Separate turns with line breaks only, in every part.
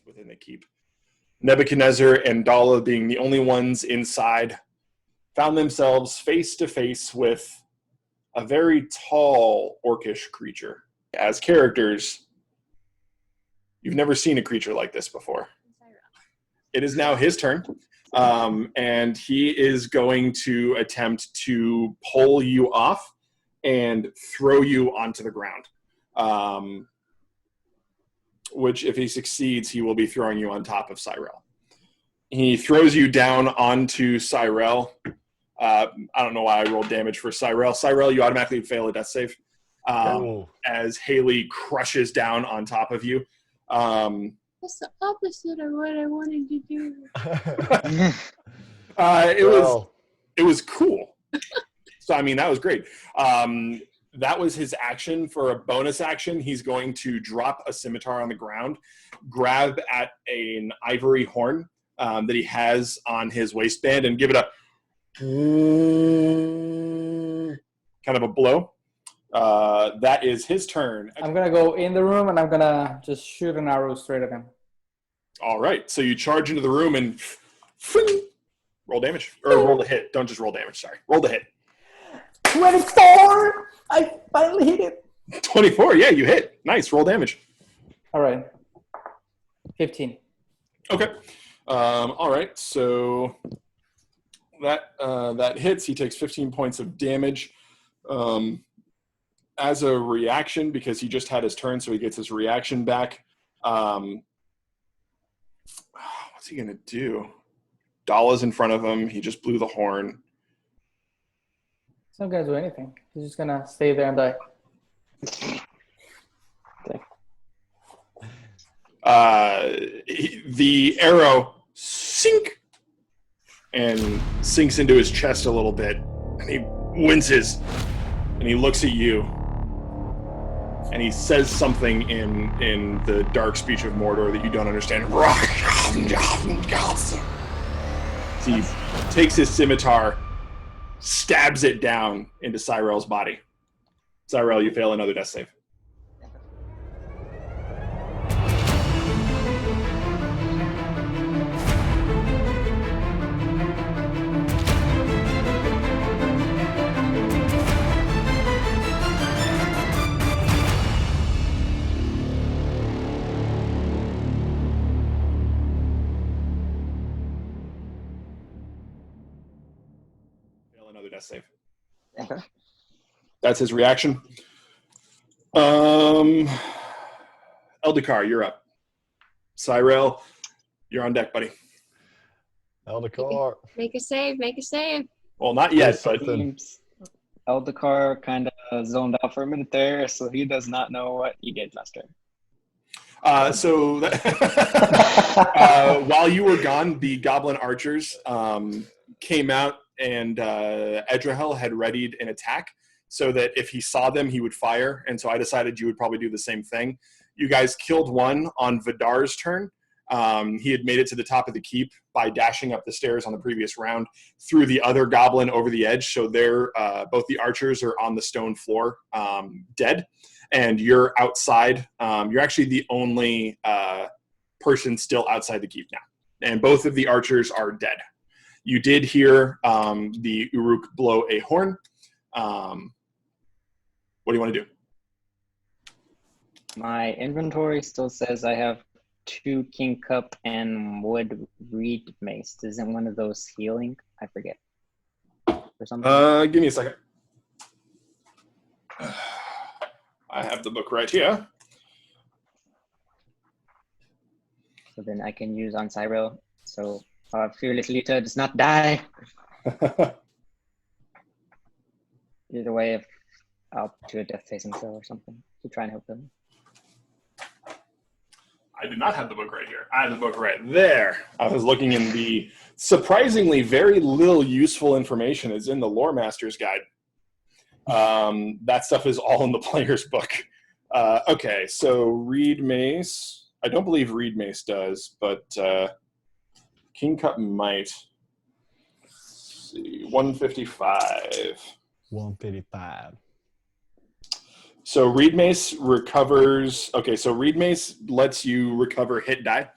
within the keep. Nebuchadnezzar and Dala, being the only ones inside, found themselves face to face with a very tall orcish creature. As characters, you've never seen a creature like this before. It is now his turn, and he is going to attempt to pull you off and throw you onto the ground. Which, if he succeeds, he will be throwing you on top of Cyrell. He throws you down onto Cyrell. I don't know why I rolled damage for Cyrell. Cyrell, you automatically fail a death save as Haley crushes down on top of you.
That's the opposite of what I wanted to do.
It was cool. So, I mean, that was great. That was his action. For a bonus action, he's going to drop a scimitar on the ground, grab at an ivory horn that he has on his waistband, and give it a kind of a blow. That is his turn.
I'm going to go in the room, and I'm going to just shoot an arrow straight at him. All
right. So you charge into the room and roll damage. Or roll the hit. Don't just roll damage. Sorry. Roll the hit.
24! I finally hit it.
24. Yeah, you hit. Nice. Roll damage.
All right. 15.
Okay. All right. So that hits. He takes 15 points of damage. As a reaction, because he just had his turn, so he gets his reaction back. What's he going to do? Dala's in front of him. He just blew the horn.
He's not going to do anything. He's just going to stay there and die.
Okay. The arrow sinks into his chest a little bit, and he winces, and he looks at you, and he says something in the dark speech of Mordor that you don't understand. So he takes his scimitar, stabs it down into Cyrell's body. Cyrell, you fail another death save. Save.
Okay.
That's his reaction. Eldikar, you're up. Cyrell, you're on deck, buddy.
Eldikar.
Make a save.
Well, not yet, but
Eldikar kind of zoned out for a minute there, so he does not know what he did last turn.
While you were gone, the goblin archers came out, and Edrahel had readied an attack so that if he saw them, he would fire. And so I decided you would probably do the same thing. You guys killed one on Vidar's turn. He had made it to the top of the keep by dashing up the stairs on the previous round, threw the other goblin over the edge. So they're both the archers are on the stone floor, dead. And you're outside. You're actually the only person still outside the keep now. And both of the archers are dead. You did hear the Uruk blow a horn. What do you want to do?
My inventory still says I have 2 king cup and wood reed mace. Isn't one of those healing? I forget. Or something.
Give me a second. I have the book right here.
So then I can use on Cyrell. So Fearless Lita does not die. Either way, if I'll do a death saving throw or something to try and help him.
I do not have the book right here. I have the book right there. I was looking in the surprisingly very little useful information is in the Lore Master's Guide. That stuff is all in the player's book. Okay, so Reed Mace. I don't believe Reed Mace does, but King Cup might. Let's see, 155.
155.
So Reed Mace recovers. Okay, so Reed Mace lets you recover hit die.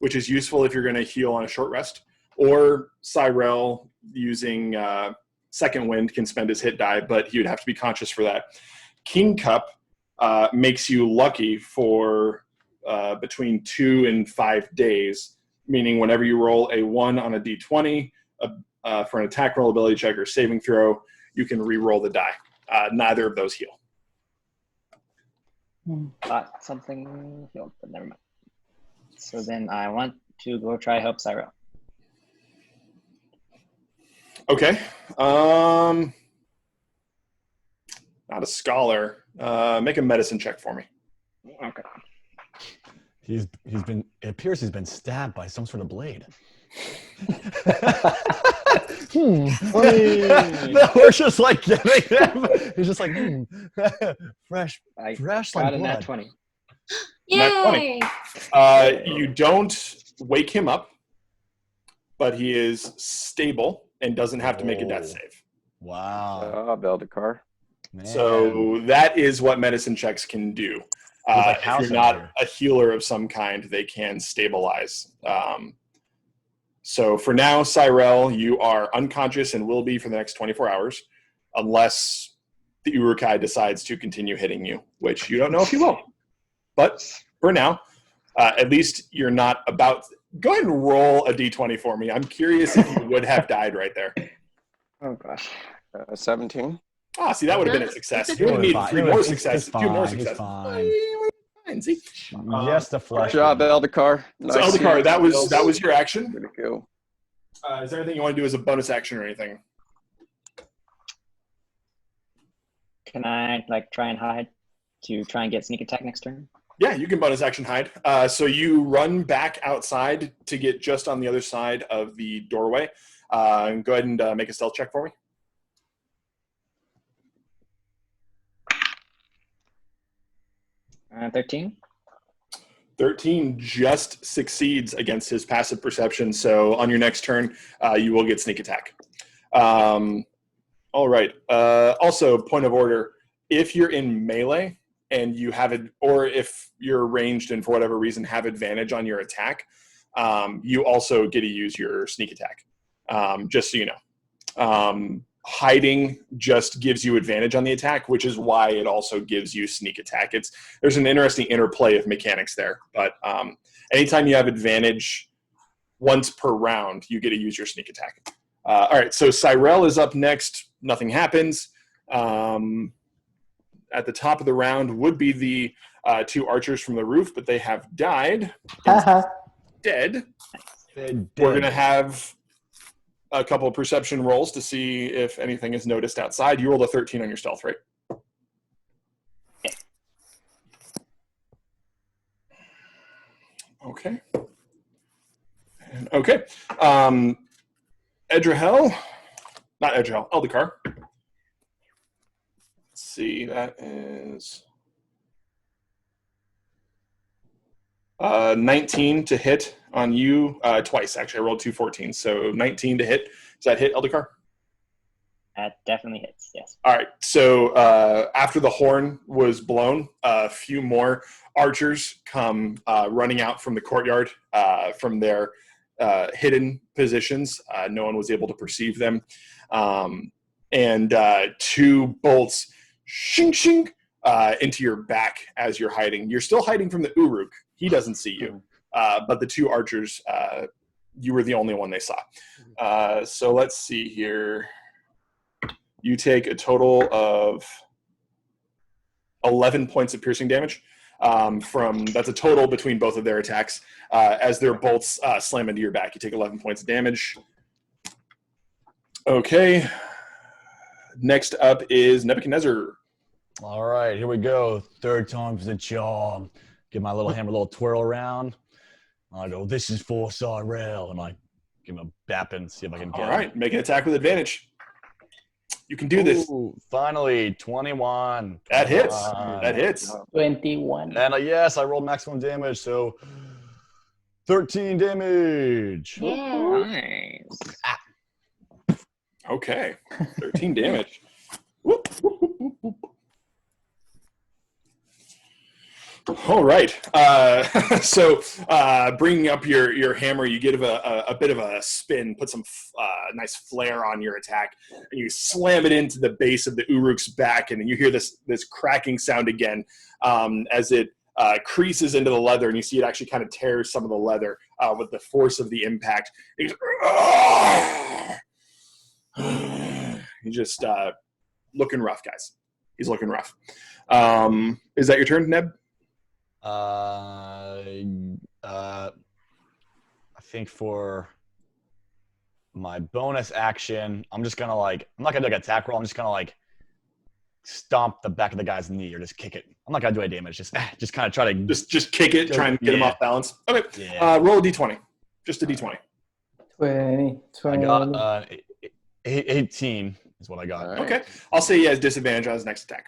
which is useful if you're going to heal on a short rest. Or Cyrell using Second Wind can spend his hit die, but he would have to be conscious for that. King Cup makes you lucky for between 2 and 5 days, meaning whenever you roll a 1 on a d20 for an attack roll, ability check, or saving throw, you can re-roll the die. Neither of those heal.
Thought something healed, but never mind. So then I want to go try help Cyrell.
Okay. Not a scholar. Make a medicine check for me.
Okay.
He's been. It appears he's been stabbed by some sort of blade. No, we're just like getting him. He's just like fresh
I
like
got a
blood.
nat 20.
Yay!
You don't wake him up, but he is stable and doesn't have to make a death
Oh.
save.
Wow.
Beldekar.
Man.
So that is what medicine checks can do.
like
If
house
you're not
hunter.
a healer of some kind, they can stabilize. So for now, Cyrell, you are unconscious and will be for the next 24 hours, unless the Uruk-hai decides to continue hitting you, which you don't know if he will. But for now, at least you're not about. Go ahead and roll a d20 for me. I'm curious if you would have died right there.
Oh gosh.
17.
Ah, see, that would have been a success.
It's
You would need
Fine.
3 more
He's
successes. 2 more
fine, he's
successes.
fine.
Fine, see?
Yes, the flesh.
Good job, Beldekar.
So Eldekar, that was your action.
Way to go.
Is there anything you want to do as a bonus action or anything?
Can I like try and hide to try and get sneak attack next turn?
Yeah, you can bonus action hide. So you run back outside to get just on the other side of the doorway. And go ahead and make a stealth check for me.
13.
13 just succeeds against his passive perception. So on your next turn, you will get sneak attack. All right. Also, point of order, if you're in melee and you have it, or if you're ranged and for whatever reason have advantage on your attack, you also get to use your sneak attack, just so you know. Hiding just gives you advantage on the attack, which is why it also gives you sneak attack. There's an interesting interplay of mechanics there, but anytime you have advantage once per round, you get to use your sneak attack. All right, so Cyrell is up next. Nothing happens. At the top of the round would be the 2 archers from the roof, but they have died. Dead. We're going to have a couple of perception rolls to see if anything is noticed outside. You rolled a 13 on your stealth, right? Okay. Okay. Edrahel. Not Edrahel. Eldekar. Let's see. That is 19 to hit on you twice. Actually, I rolled 2 14s, so 19 to hit. Does that hit, Eldekar?
That definitely hits, yes.
All right. So after the horn was blown, a few more archers come running out from the courtyard from their hidden positions. No one was able to perceive them. And 2 bolts shing, shing, into your back as you're hiding. You're still hiding from the Uruk. He doesn't see you. But the 2 archers, you were the only one they saw. So let's see here. You take a total of 11 points of piercing damage. That's a total between both of their attacks. As their bolts slam into your back, you take 11 points of damage. Okay. Next up is Nebuchadnezzar.
All right, here we go. 3rd time's the charm. Give my little hammer a little twirl around. I go, this is for Cyrell. And I give him a bap and see if I can get
All right. Make an attack with advantage. You can do this.
Ooh, finally, 21.
That hits.
Come on.
That hits.
21.
And yes, I rolled maximum damage, so 13 damage.
Yeah.
Nice.
Okay. 13 damage. Whoop, whoop, whoop, whoop, whoop. All right. So bringing up your hammer, you give a bit of a spin, put some nice flair on your attack, and you slam it into the base of the Uruk's back, and you hear this cracking sound again as it creases into the leather, and you see it actually kind of tears some of the leather with the force of the impact. He's just looking rough, guys. He's looking rough. Is that your turn, Neb?
I think for my bonus action, I'm just gonna I'm not gonna do an attack roll. I'm just gonna stomp the back of the guy's knee or just kick it. I'm not gonna do any damage. Just kind of try to
just kick it, try and get him off balance. Okay.
Yeah.
Roll a d20. Just a d20.
20.
I got 18 is what I got.
All right.
Okay. I'll say he has disadvantage on his next attack.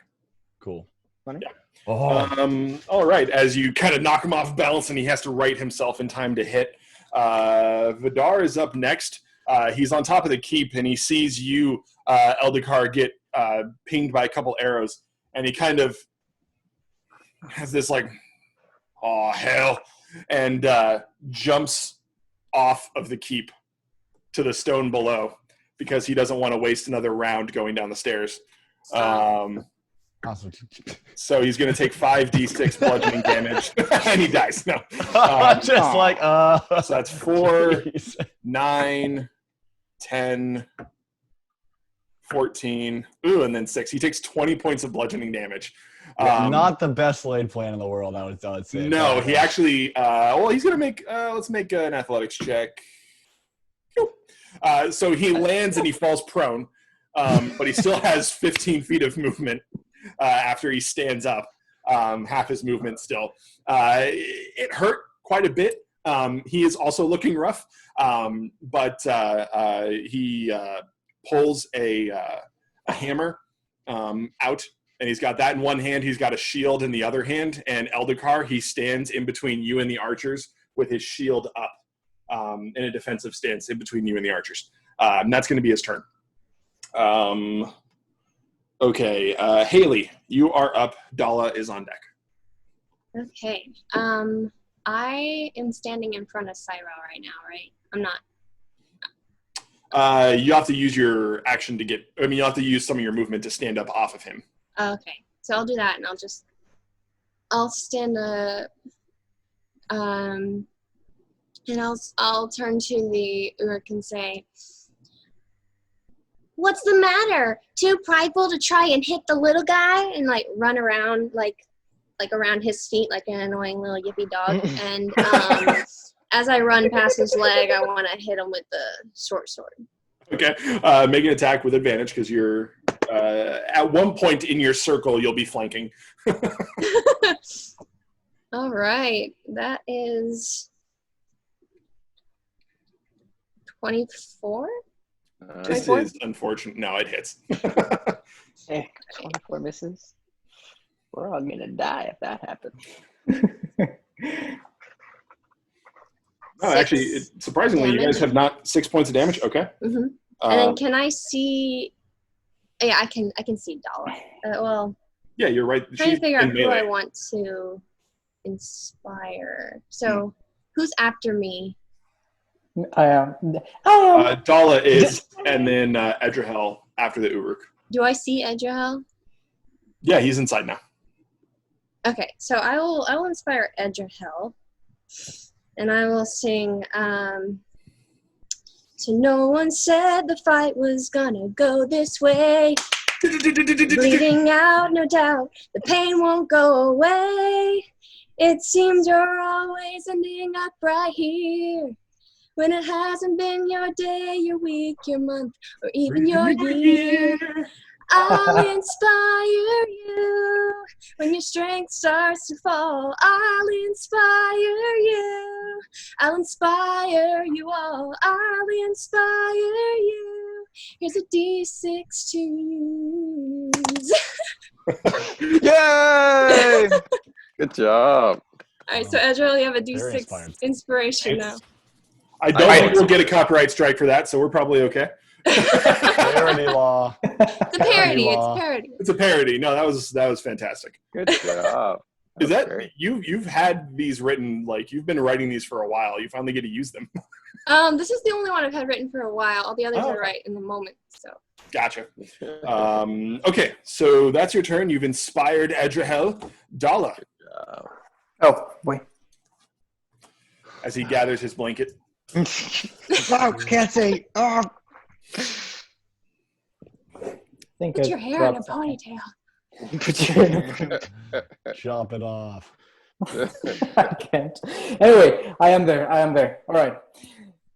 Cool.
Yeah.
Oh.
All right. As you kind of knock him off balance and he has to right himself in time to hit. Vidar is up next. He's on top of the keep and he sees you, Eldikar, get pinged by a couple arrows. And he kind of has this oh, hell, and jumps off of the keep to the stone below because he doesn't want to waste another round going down the stairs.
Awesome.
So he's going to take 5d6 bludgeoning damage, and he dies. No. So that's 4, 9, 10, 14, and then 6. He takes 20 points of bludgeoning damage.
Not the best laid plan in the world, I would say.
No, he actually, he's going to make, let's make an athletics check. So he lands and he falls prone, but he still has 15 feet of movement after he stands up, half his movement still. It hurt quite a bit. He is also looking rough, but he pulls a hammer out, and he's got that in one hand. He's got a shield in the other hand, and Eldikar, he stands in between you and the archers with his shield up in a defensive stance in between you and the archers. And that's going to be his turn. Okay, Haley, you are up. Dala is on deck.
Okay. I am standing in front of Cyril right now, right? I'm not.
You have to use your action to get. I mean, you have to use some of your movement to stand up off of him.
Okay, so I'll do that, and I'll stand up, and I'll turn to the Uruk and say, "What's the matter? Too prideful to try and hit the little guy?" And run around like around his feet like an annoying little yippy dog. And as I run past his leg, I want to hit him with the short sword.
Okay, make an attack with advantage because you're at one point in your circle you'll be flanking.
All right, that is 24.
This is unfortunate. No, it hits.
Hey, 24 misses. We're all gonna die if that happens.
No, actually, surprisingly, you guys have not 6 points of damage. Okay.
Mm-hmm. And then can I see? Yeah, I can see Dala.
Yeah, you're right.
I'm trying to figure out who I want to inspire. So, who's after me?
I am.
Dala is, and then Edrahel after the Uruk.
Do I see Edrahel?
Yeah, he's inside now.
Okay, so I will inspire Edrahel, and I will sing. So no one said the fight was gonna go this way. Bleeding out, no doubt. The pain won't go away. It seems you're always ending up right here. When it hasn't been your day, your week, your month, or even your year. I'll inspire you. When your strength starts to fall, I'll inspire you. I'll inspire you all. I'll inspire you. Here's a D6 to use.
Yay! Good job.
All right, so Ezra, you have a
Very inspired.
D6 inspiration now.
I don't think we'll get a copyright strike for that, so we're probably okay.
Parody law.
It's a parody. It's a parody.
It's a parody. No, that was fantastic.
Good job.
Is that
Okay.
you've had these written, like you've been writing these for a while? You finally get to use them.
This is the only one I've had written for a while. All the others
Oh,
are
okay.
right in the moment. So
Gotcha. Okay, so that's your turn. You've inspired Edrahel. Dala,
Oh, boy.
as he gathers his blanket.
Oh, can't say. Oh.
Think
put
I
your hair in a
dropped something.
ponytail.
Chop it off.
I can't. Anyway, I am there. All right.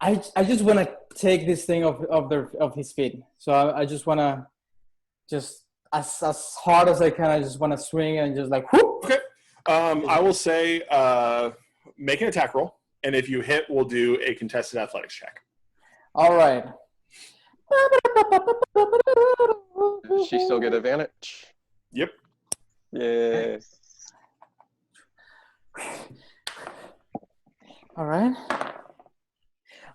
I just want to take this thing of his feet. So I just want to just as hard as I can. I just want to swing and just like whoop.
Okay. I will say make an attack roll, and if you hit, we'll do a contested athletics check.
All right.
Does she still get advantage?
Yep.
Yeah.
All right.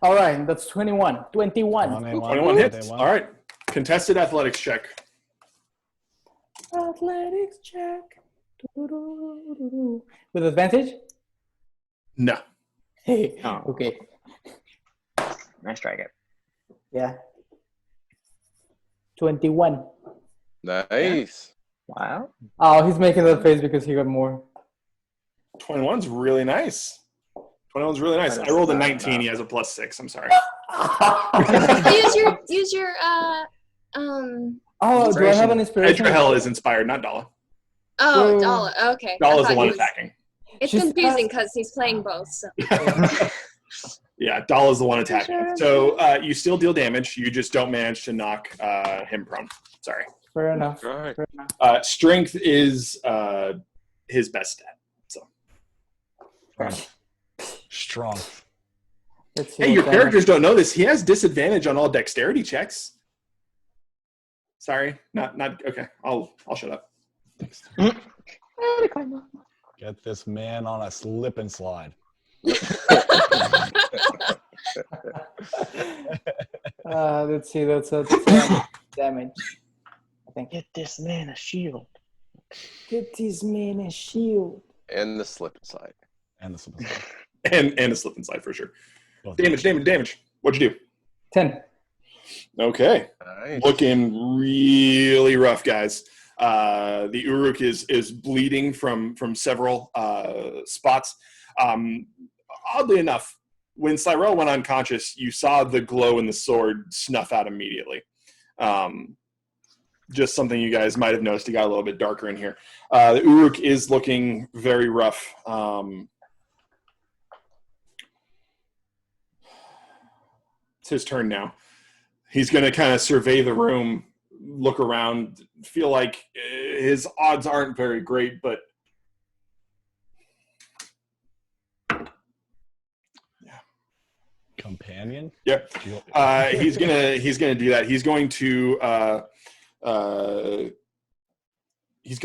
All right. That's 21. 21.
21 hits. All right. Contested athletics check.
Athletics check. With advantage?
No.
Hey.
Oh.
Okay.
Nice try, Gabe.
Yeah. 21.
Nice.
Wow.
Oh, he's making that face because he got more.
21's really nice. 21's really nice. I rolled a 19. He has a +6. I'm sorry.
use your
Oh, do I have an inspiration?
Edrahel is inspired, not Dala.
Oh,
Whoa.
Dala. Okay.
Dala's
I
the
thought
one
he was-
attacking.
It's
She's
confusing because he's playing both. So.
Yeah, Dala's the one attacking. So you still deal damage. You just don't manage to knock him prone. Sorry.
Fair enough.
All right.
Fair enough.
Strength is his best stat. So
Strong.
Let's see
hey, your
what that-
characters don't know this. He has disadvantage on all dexterity checks. Sorry, not okay. I'll shut up.
Get this man on a slip and slide.
Let's see. That's a damage. I think.
Get this man a shield.
Get this man a shield.
And the slip side.
And the slip and slide.
And a slip and slide for sure.
Both.
Damage. What'd you do?
10.
Okay.
Nice.
Looking really rough, guys. The Uruk is bleeding from several spots. Oddly enough, when Cyrell went unconscious, you saw the glow in the sword snuff out immediately. Just something you guys might have noticed. It got a little bit darker in here. The Uruk is looking very rough. It's his turn now. He's going to kind of survey the room, look around, feel like his odds aren't very great, but
Companion?
yeah, he's gonna do that. He's going to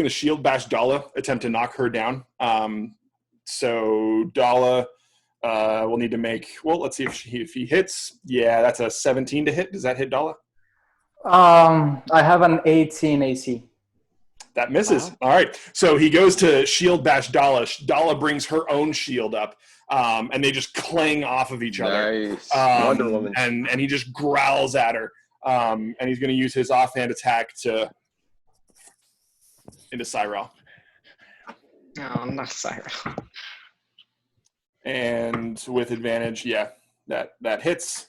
shield bash Dala, attempt to knock her down. So Dala will need to make. Well, let's see if he hits. Yeah, that's a 17 to hit. Does that hit Dala?
I have an 18 AC.
That misses. All right. So he goes to shield bash Dala. Dala brings her own shield up, and they just clang off of each other.
Nice. Wonder Woman.
And he just growls at her. And he's going to use his offhand attack into Cyrell.
No, not sorry.
And with advantage, yeah, that hits.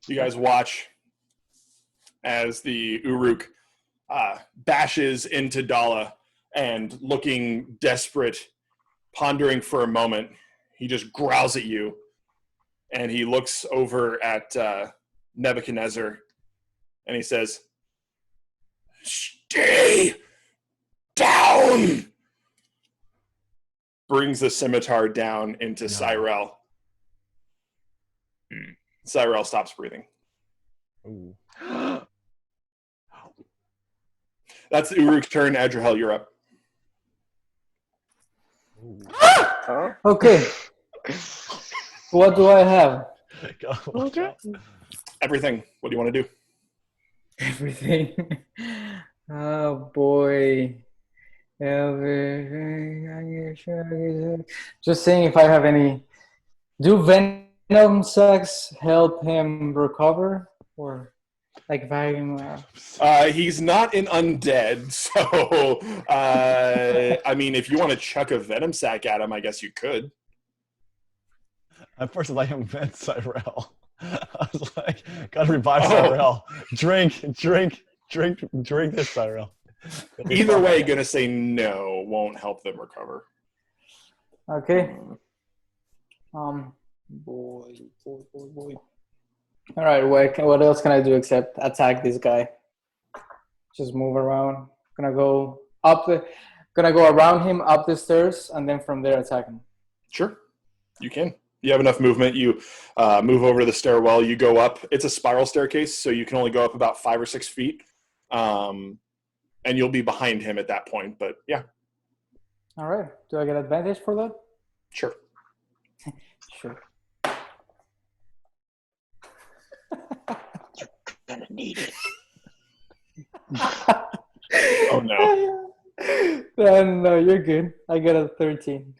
You guys watch as the Uruk bashes into Dala, and looking desperate, pondering for a moment, he just growls at you, and he looks over at Nebuchadnezzar, and he says, "Stay down!" Brings the scimitar down into Cyrell. Cyrell stops breathing.
Ooh.
That's the Uruk's turn. Adrahel, you're up.
Ooh.
Huh?
Okay. What do I have?
Go, watch out.
Everything. What do you want to do?
Everything. Oh boy. Just saying if I have any. Do venom sacs help him recover, or like if
He's not an undead, so I mean, if you want to chuck a venom sac at him, I guess you could.
At first, I like him vent Cyrell. I was like, gotta revive Cyrell. Drink this, Cyrell.
Either way, gonna say no won't help them recover.
Okay. Boy. All right. What else can I do except attack this guy? Just move around. Gonna go around him up the stairs, and then from there attack him.
Sure, you can. You have enough movement. You move over to the stairwell. You go up. It's a spiral staircase, so you can only go up about 5 or 6 feet. And you'll be behind him at that point. But yeah.
All right. Do I get advantage for that?
Sure.
Sure.
Gonna need it.
Oh no.
No, you're good. I got a 13.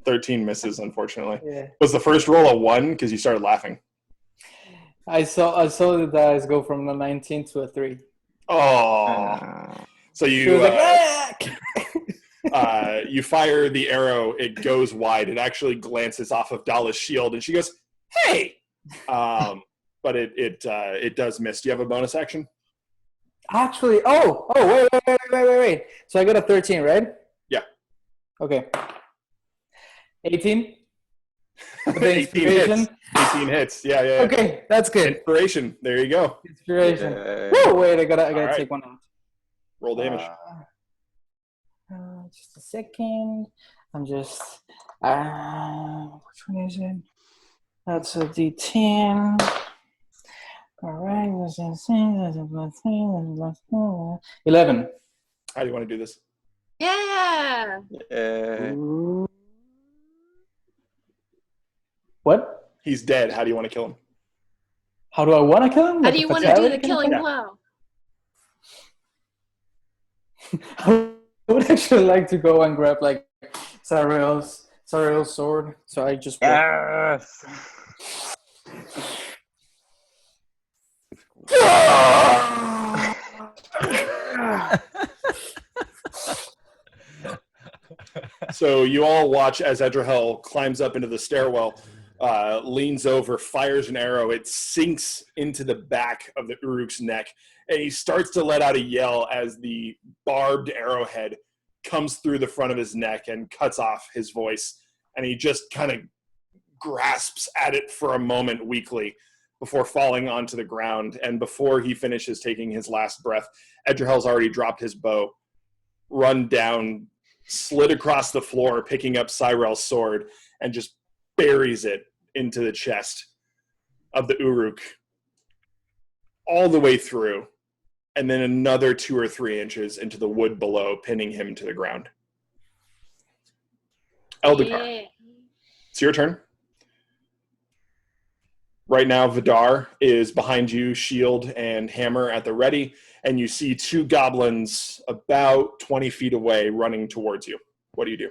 13 misses, unfortunately.
Yeah.
Was the first roll a 1 because you started laughing?
I saw the dice go from a 19 to a 3.
Oh. So
She
you
was like,
you fire the arrow. It goes wide. It actually glances off of Dala's shield, and she goes, "Hey!" But it does miss. Do you have a bonus action?
Actually, wait. So I got a 13, right?
Yeah.
Okay. 18? With the
18
inspiration?
hits. 18 hits. Yeah.
Okay, that's good.
Inspiration. There you go.
Inspiration.
Yeah.
Whoa, wait, I gotta
All right.
take one out.
Roll damage.
Just a second. I'm just which one is it? That's a D10. All right, 11.
How do you want to do this?
Yeah.
What?
He's dead. How do you want to kill him?
How do I want to kill him?
How
Like
do you
a
want to do
fatality
the
kind of
killing
thing?
blow?
I would actually like to go and grab like Cyrell's sword. So I just
Yes.
So you all watch as Edrahel climbs up into the stairwell, leans over, fires an arrow. It sinks into the back of the Uruk's neck, and he starts to let out a yell as the barbed arrowhead comes through the front of his neck and cuts off his voice. And he just kind of grasps at it for a moment weakly before falling onto the ground. And before he finishes taking his last breath, Edrahel's already dropped his bow, run down, slid across the floor, picking up Cyrell's sword, and just buries it into the chest of the Uruk all the way through, and then another 2 or 3 inches into the wood below, pinning him to the ground. Eldikar,
Yeah.
it's your turn. Right now, Vidar is behind you, shield and hammer at the ready, and you see 2 goblins about 20 feet away running towards you. What do you do?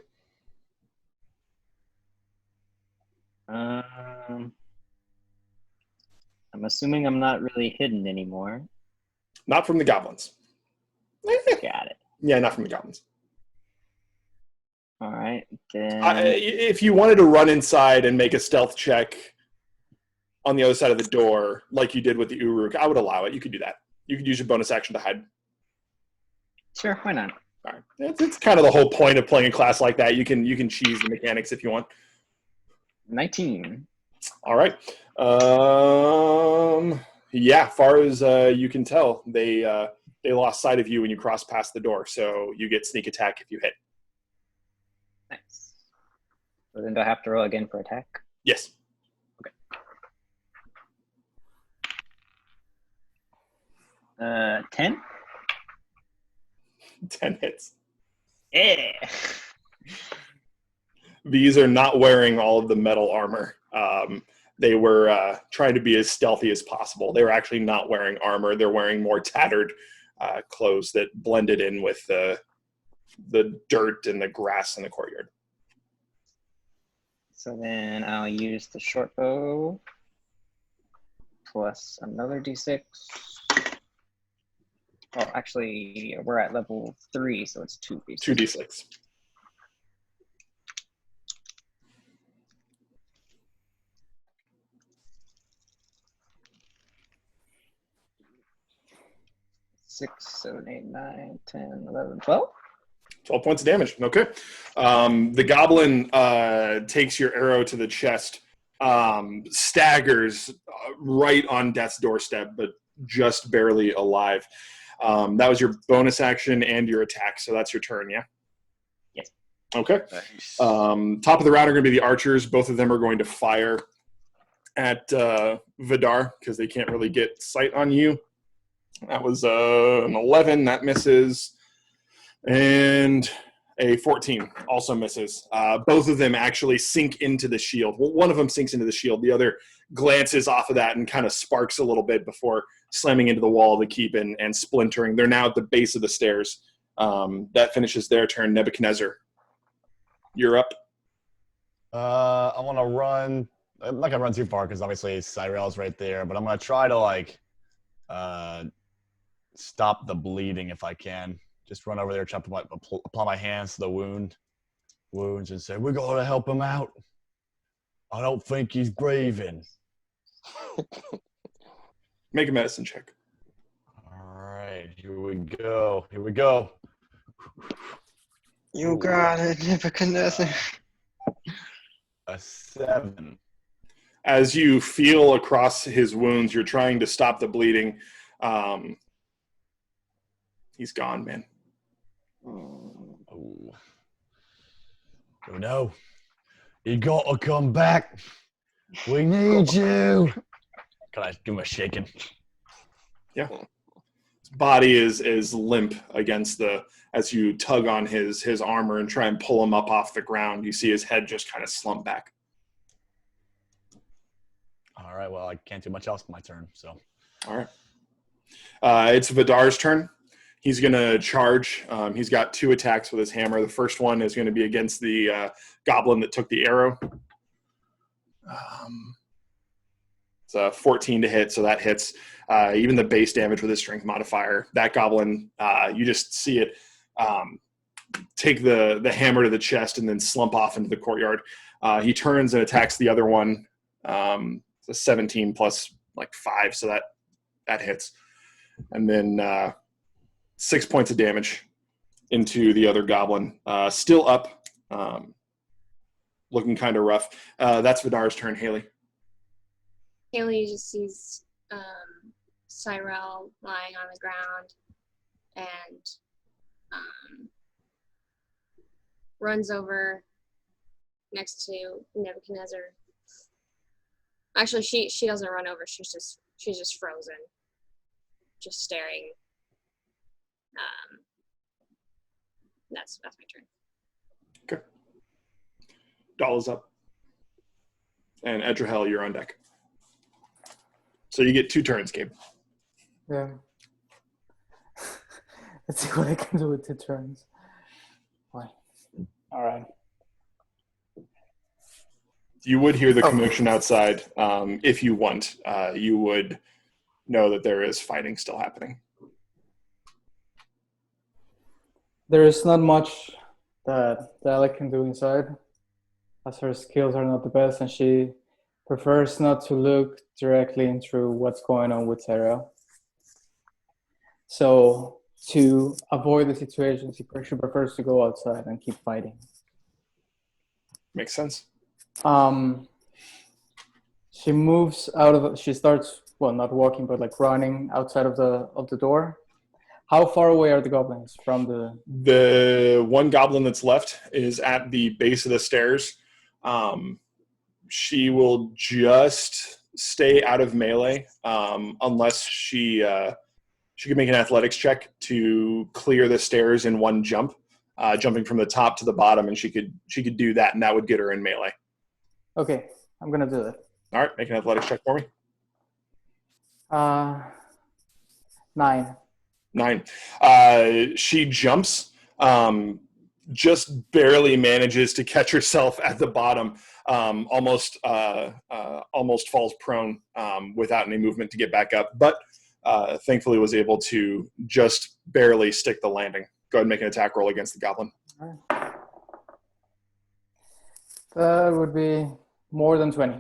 I'm assuming I'm not really hidden anymore.
Not from the goblins.
Got it.
Yeah, not from the goblins.
All right, then.
If you wanted to run inside and make a stealth check on the other side of the door, like you did with the Uruk, I would allow it. You could do that. You could use your bonus action to hide.
Sure, why not?
All right. It's kind of the whole point of playing a class like that. You can cheese the mechanics if you want.
19.
All right. Yeah, far as you can tell, they lost sight of you when you crossed past the door, so you get sneak attack if you hit.
Nice. So then do I have to roll again for attack?
Yes.
10?
10 hits.
Yeah.
These are not wearing all of the metal armor. They were trying to be as stealthy as possible. They were actually not wearing armor. They're wearing more tattered clothes that blended in with the the dirt and the grass in the courtyard.
So then I'll use the short bow plus another d6. Oh, actually, we're at level 3, so it's 2d6.
2d6.
Six, 7, 8, 9, 10, 11, 12.
12 points of damage. Okay. The goblin takes your arrow to the chest, staggers right on death's doorstep, but just barely alive. That was your bonus action and your attack, so that's your turn, yeah?
Yes.
Okay.
Nice.
Top of the round are going to be the archers. Both of them are going to fire at Vidar because they can't really get sight on you. That was an 11. That misses. And a 14 also misses. Both of them actually sink into the shield. Well, one of them sinks into the shield. The other glances off of that and kind of sparks a little bit before slamming into the wall of the keep and splintering. They're now at the base of the stairs. That finishes their turn. Nebuchadnezzar, you're up.
I want to run. I'm not gonna run too far because obviously Cyrell's right there, but I'm gonna try to like stop the bleeding if I can. Just run over there, try to apply my hands to the wounds, and say, "We gotta help him out. I don't think he's breathing."
Make a medicine check.
All right, here we go. Here we go.
You got it, Nebuchadnezzar.
A 7.
As you feel across his wounds, you're trying to stop the bleeding. He's gone, man.
Oh. Oh no. You gotta come back. We need you. Can I give him a shaking?
Yeah. His body is limp against as you tug on his armor and try and pull him up off the ground. You see his head just kind of slump back.
All right, well, I can't do much else for my turn, so.
All right. It's Vidar's turn. He's going to charge. He's got 2 attacks with his hammer. The first one is going to be against the goblin that took the arrow. It's a 14 to hit, so that hits. Even the base damage with his strength modifier. That goblin, you just see it take the hammer to the chest and then slump off into the courtyard. He turns and attacks the other one. It's a 17 plus like 5, so that hits. And then 6 points of damage into the other goblin. Still up, looking kind of rough. That's Vidar's turn. Haley.
Haley just sees Cyrell lying on the ground and runs over next to Nebuchadnezzar. Actually, she doesn't run over. She's just frozen, just staring. That's my turn.
Okay. Doll is up. And Edrahel, you're on deck. So you get 2 turns, Gabe.
Yeah. Let's see what I can do with 2 turns. Why? All right.
You would hear the commotion outside. If you want, you would know that there is fighting still happening.
There is not much that Alec can do inside, as her skills are not the best, and she prefers not to look directly into what's going on with Sarah. So to avoid the situation, she prefers to go outside and keep fighting.
Makes sense.
She moves out she starts, well, not walking, but like running outside of the door. How far away are the goblins from
The one goblin that's left is at the base of the stairs. She will just stay out of melee unless she could make an athletics check to clear the stairs in one jump, jumping from the top to the bottom, and she could do that, and that would get her in melee.
Okay, I'm gonna do that.
All right, make an athletics check for me.
9.
9. She jumps just barely manages to catch herself at the bottom, almost falls prone without any movement to get back up, but thankfully was able to just barely stick the landing. Go ahead and make an attack roll against the goblin.
That would be more than 20.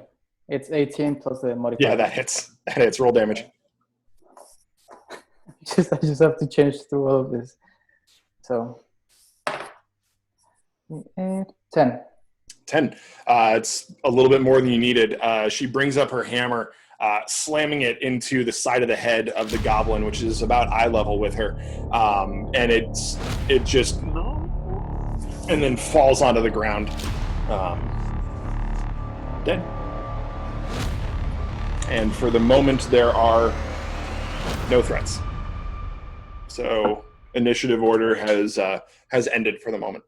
It's 18 plus the modifier.
Yeah, that hits. That hits. Roll damage.
I just have to change through all of this. So 8, 10.
10. It's a little bit more than you needed. She brings up her hammer, slamming it into the side of the head of the goblin, which is about eye level with her. And it just, and then falls onto the ground. Dead. And for the moment, there are no threats. So initiative order has ended for the moment.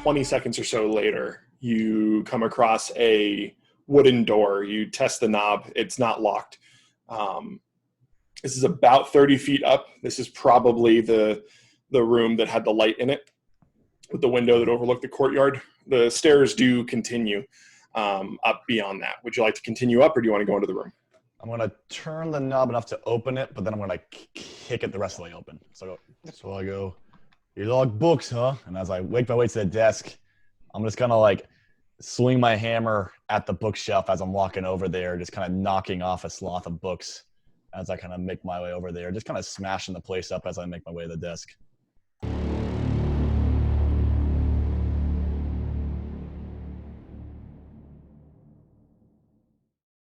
20 seconds or so later, you come across a wooden door. You test the knob. It's not locked. This is about 30 feet up. This is probably the room that had the light in it with the window that overlooked the courtyard. The stairs do continue up beyond that. Would you like to continue up, or do you want to go into the room?
I'm going to turn the knob enough to open it, but then I'm going to kick it the rest of the way open. So I go, you like books, huh? And as I make my way to the desk, I'm just going to like swing my hammer at the bookshelf as I'm walking over there, just kind of knocking off a sloth of books as I kind of make my way over there, just kind of smashing the place up as I make my way to the desk.